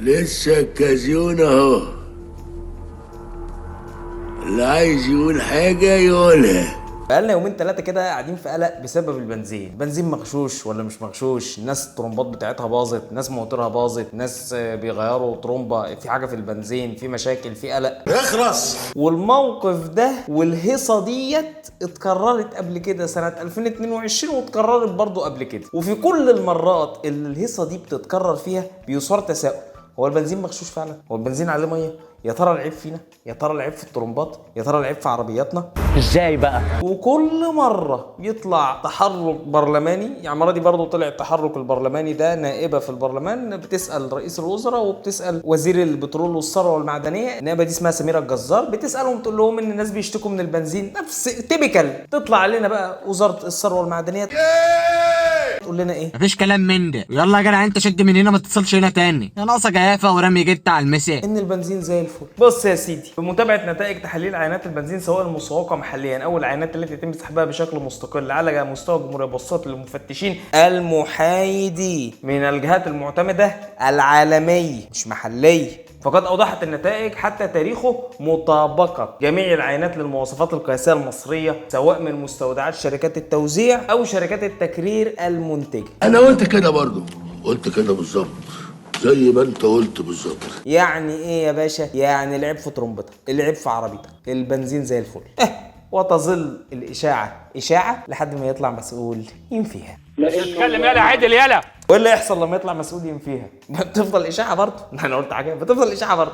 لسه الكازيون اهو. اللي عايز يقول حاجة يقولها. بقالنا يومين ثلاثة كده قاعدين في قلق بسبب البنزين مغشوش ولا مش مغشوش، ناس الترمبات بتاعتها باظت، ناس موتورها باظت، ناس بيغيروا ترمبة، في حاجة في البنزين، في مشاكل، في قلق. اخرس. والموقف ده والهيصة ديت اتكررت قبل كده سنة 2022 واتكررت برضو قبل كده، وفي كل المرات اللي الهيصة دي بتتكرر فيها بيثار تساؤل: هو البنزين مغشوش فعلا؟ هو البنزين عليه ميه؟ يا ترى العيب فينا؟ يا ترى العيب في الترمبات؟ يا ترى العيب في عربياتنا؟ ازاي بقى؟ وكل مرة يطلع تحرك برلماني، يعني المرة دي برضه طلع التحرك البرلماني ده، نائبة في البرلمان بتسأل رئيس الوزراء وبتسأل وزير البترول والثروة والمعدنية، النائبة دي اسمها سميرة الجزار، بتسألهم تقول لهم ان الناس بيشتكوا من البنزين، نفس تيبيكال. تطلع علينا بقى وزارة الثروة والمعدنية تقول لنا ايه؟ مفيش كلام من ده، يلا يا جدع انت شد من هنا ما تتصلش هنا تاني، يا ناقصه جيافه ورمي جت على المساء. ان البنزين زي الفل. بص يا سيدي، بمتابعه نتائج تحاليل عينات البنزين سواء المسوقه محليا او العينات التي يتم سحبها بشكل مستقل على مستوى الجمهوريه بواسطه للمفتشين المحايدين من الجهات المعتمده العالميه مش محليه، فقد اوضحت النتائج حتى تاريخه مطابقه جميع العينات للمواصفات القياسيه المصريه سواء من مستودعات شركات التوزيع او شركات التكرير المنتجه. انا قلت كده برضو، قلت كده بالظبط زي ما انت قلت بالظبط. يعني ايه يا باشا؟ يعني العيب في ترمبتك، العيب في عربيتك، البنزين زي الفل. وتظل الاشاعه اشاعه لحد ما يطلع مسؤول ينفيها. اتكلم يالا عدل يالا. وايه اللي يحصل لما يطلع مسؤول ينفيها؟ بتفضل اشاعه برضه. انا قلت حاجه، بتفضل اشاعه برضه.